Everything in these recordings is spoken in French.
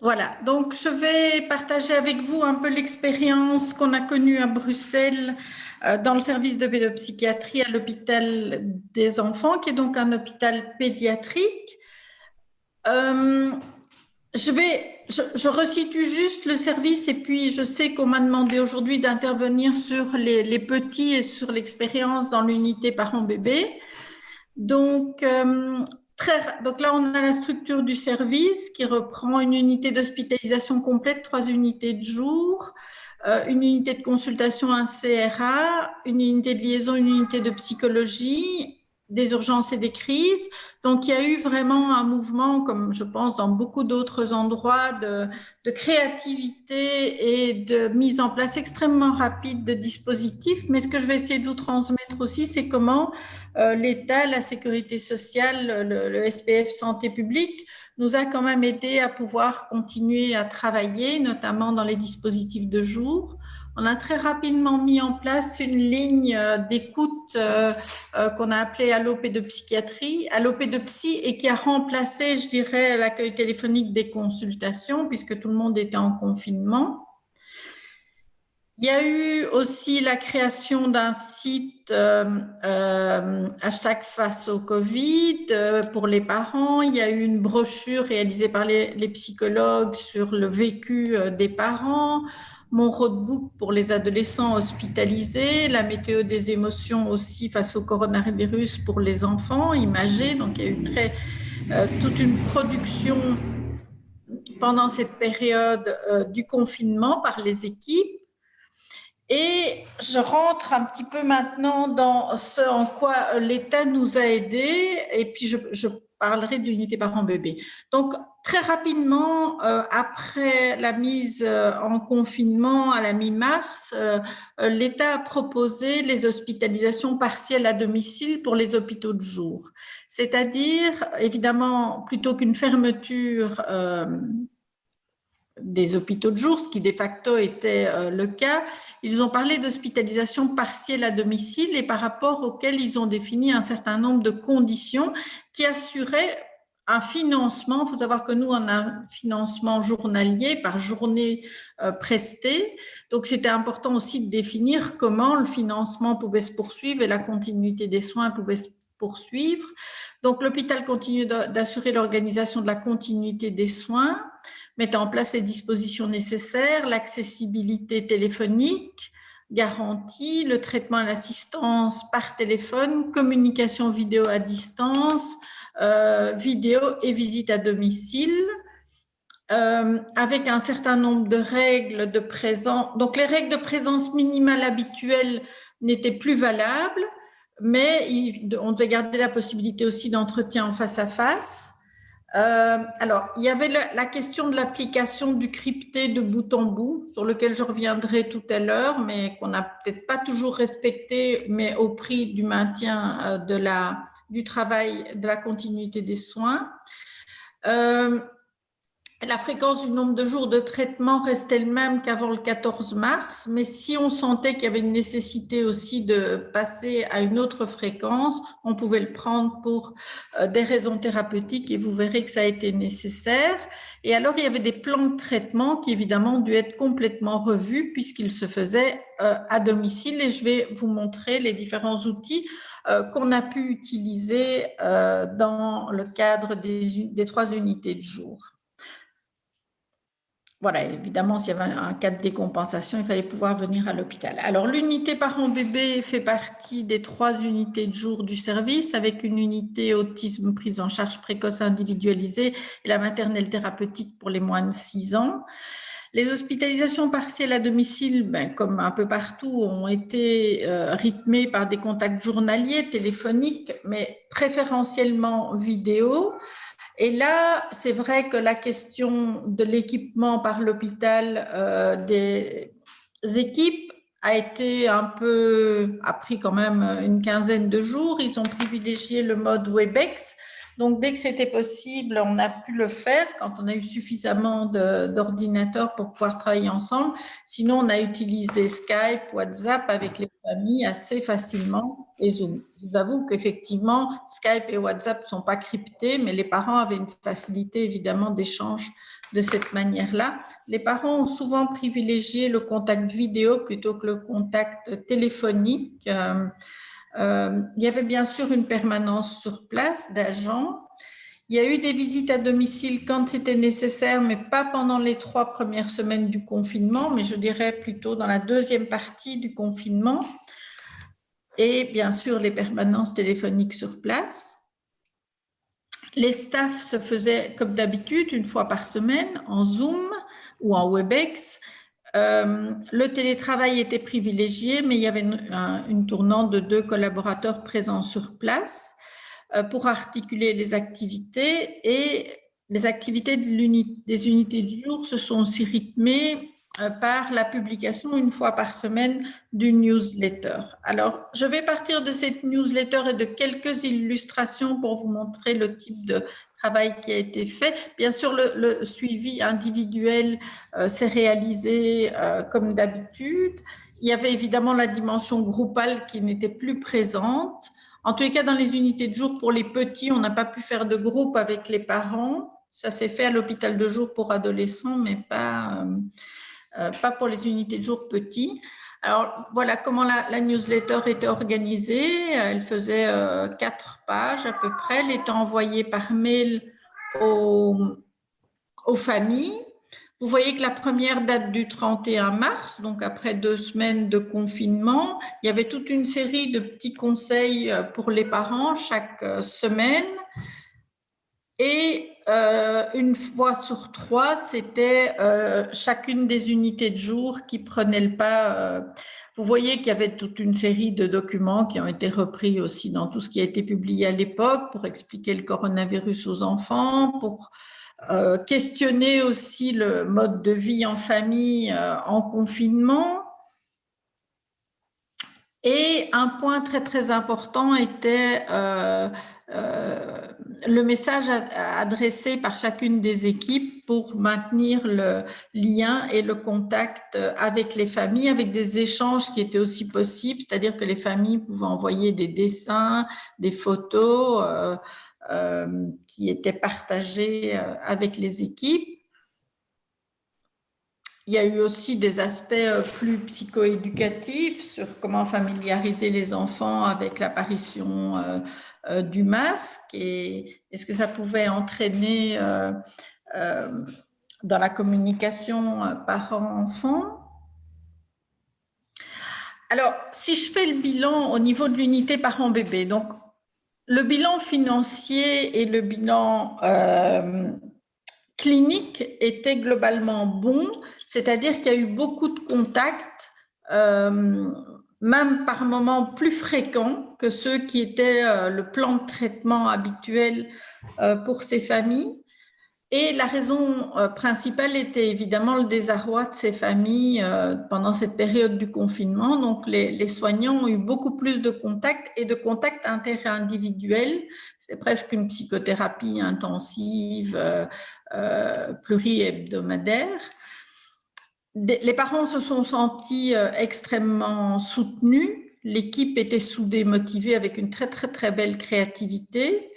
Voilà, donc je vais partager avec vous un peu l'expérience qu'on a connue à Bruxelles dans le service de pédopsychiatrie à l'hôpital des enfants, qui est donc un hôpital pédiatrique. Euh, je resitue juste le service et puis je sais qu'on m'a demandé aujourd'hui d'intervenir sur les petits et sur l'expérience dans l'unité parents-bébés. Donc, donc là, on a la structure du service qui reprend une unité d'hospitalisation complète, 3 unités de jour, une unité de consultation, un CRA, une unité de liaison, une unité de psychologie, des urgences et des crises. Donc, il y a eu vraiment un mouvement, comme je pense dans beaucoup d'autres endroits, de créativité et de mise en place extrêmement rapide de dispositifs. Mais ce que je vais essayer de vous transmettre aussi, c'est comment l'État, la sécurité sociale, le SPF Santé publique nous a quand même aidé à pouvoir continuer à travailler, notamment dans les dispositifs de jour. On a très rapidement mis en place une ligne d'écoute qu'on a appelée Allo Pédopsychiatrie, Allo Pédopsy, et qui a remplacé, je dirais, l'accueil téléphonique des consultations, puisque tout le monde était en confinement. Il y a eu aussi la création d'un site hashtag face au Covid pour les parents. Il y a eu une brochure réalisée par les psychologues sur le vécu des parents. Mon roadbook pour les adolescents hospitalisés, la météo des émotions aussi face au coronavirus pour les enfants imagés. Donc il y a eu toute une production pendant cette période du confinement par les équipes. Et je rentre un petit peu maintenant dans ce en quoi l'État nous a aidés, et puis je parlerai de l'unité parents-bébés. Donc, très rapidement, après la mise en confinement à la mi-mars, l'État a proposé les hospitalisations partielles à domicile pour les hôpitaux de jour. C'est-à-dire, évidemment, plutôt qu'une fermeture des hôpitaux de jour, ce qui de facto était le cas, ils ont parlé d'hospitalisation partielle à domicile et par rapport auxquelles ils ont défini un certain nombre de conditions qui assuraient un financement. Il faut savoir que nous, on a un financement journalier par journée prestée. Donc, c'était important aussi de définir comment le financement pouvait se poursuivre et la continuité des soins pouvait se poursuivre. Donc, l'hôpital continue d'assurer l'organisation de la continuité des soins, mettant en place les dispositions nécessaires, l'accessibilité téléphonique garantie, le traitement à l'assistance par téléphone, communication vidéo à distance, vidéo et visite à domicile, avec un certain nombre de règles de présence. Donc, les règles de présence minimale habituelles n'étaient plus valables, mais on devait garder la possibilité aussi d'entretien en face à face. Alors, il y avait la question de l'application du crypté de bout en bout, sur lequel je reviendrai tout à l'heure, mais qu'on n'a peut-être pas toujours respecté, mais au prix du maintien du travail, de la continuité des soins. La fréquence du nombre de jours de traitement restait le même qu'avant le 14 mars, mais si on sentait qu'il y avait une nécessité aussi de passer à une autre fréquence, on pouvait le prendre pour des raisons thérapeutiques et vous verrez que ça a été nécessaire. Et alors, il y avait des plans de traitement qui, évidemment, ont dû être complètement revus puisqu'ils se faisaient à domicile et je vais vous montrer les différents outils qu'on a pu utiliser dans le cadre des 3 unités de jour. Voilà, évidemment, s'il y avait un cas de décompensation, il fallait pouvoir venir à l'hôpital. Alors, l'unité parents-bébés fait partie des 3 unités de jour du service, avec une unité autisme prise en charge précoce individualisée et la maternelle thérapeutique pour les moins de 6 ans. Les hospitalisations partielles à domicile, comme un peu partout, ont été rythmées par des contacts journaliers, téléphoniques, mais préférentiellement vidéo. Et là, c'est vrai que la question de l'équipement par l'hôpital des équipes a pris quand même une quinzaine de jours. Ils ont privilégié le mode Webex. Donc, dès que c'était possible, on a pu le faire quand on a eu suffisamment d'ordinateurs pour pouvoir travailler ensemble. Sinon, on a utilisé Skype, WhatsApp avec les familles assez facilement et Zoom. Je vous avoue qu'effectivement, Skype et WhatsApp ne sont pas cryptés, mais les parents avaient une facilité évidemment d'échange de cette manière-là. Les parents ont souvent privilégié le contact vidéo plutôt que le contact téléphonique. Il y avait bien sûr une permanence sur place d'agents. Il y a eu des visites à domicile quand c'était nécessaire, mais pas pendant les 3 premières semaines du confinement, mais je dirais plutôt dans la deuxième partie du confinement. Et bien sûr, les permanences téléphoniques sur place. Les staffs se faisaient comme d'habitude, une fois par semaine, en Zoom ou en Webex. Le télétravail était privilégié, mais il y avait une tournante de 2 collaborateurs présents sur place pour articuler les activités, et les activités des unités de jour se sont aussi rythmées par la publication une fois par semaine d'une newsletter. Alors, je vais partir de cette newsletter et de quelques illustrations pour vous montrer le type de travail qui a été fait. Bien sûr, le suivi individuel s'est réalisé comme d'habitude. Il y avait évidemment la dimension groupale qui n'était plus présente. En tous les cas, dans les unités de jour pour les petits, on n'a pas pu faire de groupe avec les parents. Ça s'est fait à l'hôpital de jour pour adolescents, mais pas pour les unités de jour petits. Alors, voilà comment la newsletter était organisée. Elle faisait 4 pages à peu près. Elle était envoyée par mail aux familles. Vous voyez que la première date du 31 mars, donc après 2 semaines de confinement. Il y avait toute une série de petits conseils pour les parents chaque semaine. Et une fois sur 3, c'était chacune des unités de jour qui prenait le pas. Vous voyez qu'il y avait toute une série de documents qui ont été repris aussi dans tout ce qui a été publié à l'époque pour expliquer le coronavirus aux enfants, pour questionner aussi le mode de vie en famille en confinement. Et un point très très important était le message adressé par chacune des équipes pour maintenir le lien et le contact avec les familles, avec des échanges qui étaient aussi possibles, c'est-à-dire que les familles pouvaient envoyer des dessins, des photos qui étaient partagés avec les équipes. Il y a eu aussi des aspects plus psychoéducatifs sur comment familiariser les enfants avec l'apparition du masque et ce que ça pouvait entraîner dans la communication parent-enfant. Alors, si je fais le bilan au niveau de l'unité parent-bébé, donc le bilan financier et le bilan clinique était globalement bon, c'est-à-dire qu'il y a eu beaucoup de contacts, même par moments plus fréquents que ceux qui étaient le plan de traitement habituel pour ces familles. Et la raison principale était évidemment le désarroi de ces familles pendant cette période du confinement. Donc, les soignants ont eu beaucoup plus de contacts et de contacts interindividuels. C'est presque une psychothérapie intensive, pluri-hebdomadaire. Les parents se sont sentis extrêmement soutenus. L'équipe était soudée, motivée, avec une très, très, très belle créativité.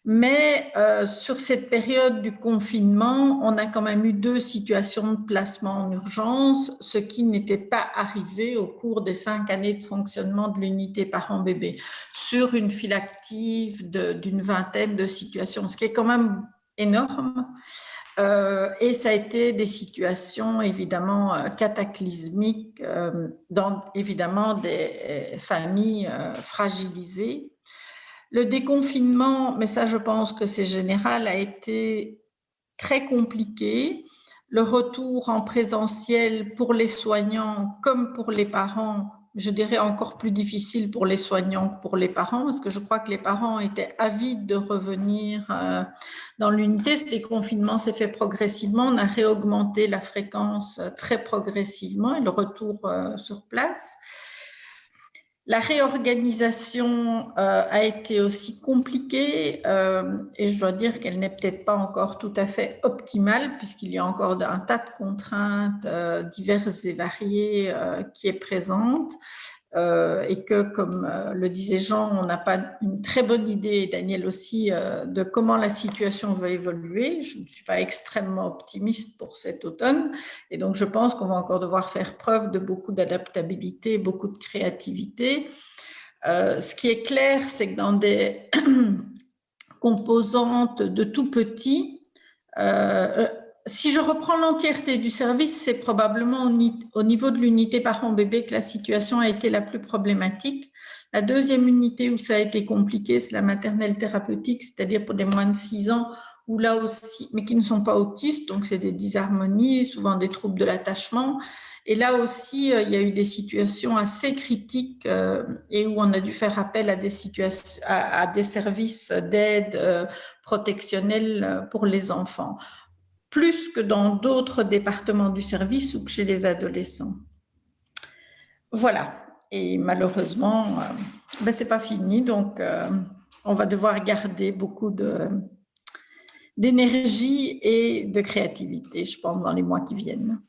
Mais sur cette période du confinement, on a quand même eu 2 situations de placement en urgence, ce qui n'était pas arrivé au cours des 5 années de fonctionnement de l'unité parent-bébé, sur une file active d'une vingtaine de situations, ce qui est quand même énorme. Et ça a été des situations évidemment cataclysmiques dans évidemment des familles fragilisées. Le déconfinement, mais ça je pense que c'est général, a été très compliqué. Le retour en présentiel pour les soignants comme pour les parents, je dirais encore plus difficile pour les soignants que pour les parents, parce que je crois que les parents étaient avides de revenir dans l'unité. Ce déconfinement s'est fait progressivement, on a réaugmenté la fréquence très progressivement et le retour sur place. La réorganisation a été aussi compliquée et je dois dire qu'elle n'est peut-être pas encore tout à fait optimale puisqu'il y a encore un tas de contraintes diverses et variées qui est présente. et que, comme le disait Jean, on n'a pas une très bonne idée, et Daniel aussi, de comment la situation va évoluer. Je ne suis pas extrêmement optimiste pour cet automne, et donc je pense qu'on va encore devoir faire preuve de beaucoup d'adaptabilité, beaucoup de créativité. Ce qui est clair, c'est que dans des composantes de tout petit, si je reprends l'entièreté du service, c'est probablement au niveau de l'unité parent-bébé que la situation a été la plus problématique. La deuxième unité où ça a été compliqué, c'est la maternelle thérapeutique, c'est-à-dire pour des moins de 6 ans, où là aussi, mais qui ne sont pas autistes, donc c'est des dysharmonies, souvent des troubles de l'attachement. Et là aussi, il y a eu des situations assez critiques et où on a dû faire appel à des situations, à des services d'aide protectionnelle pour les enfants, plus que dans d'autres départements du service ou que chez les adolescents. Voilà. Et malheureusement, c'est pas fini, donc on va devoir garder beaucoup d'énergie et de créativité, je pense, dans les mois qui viennent.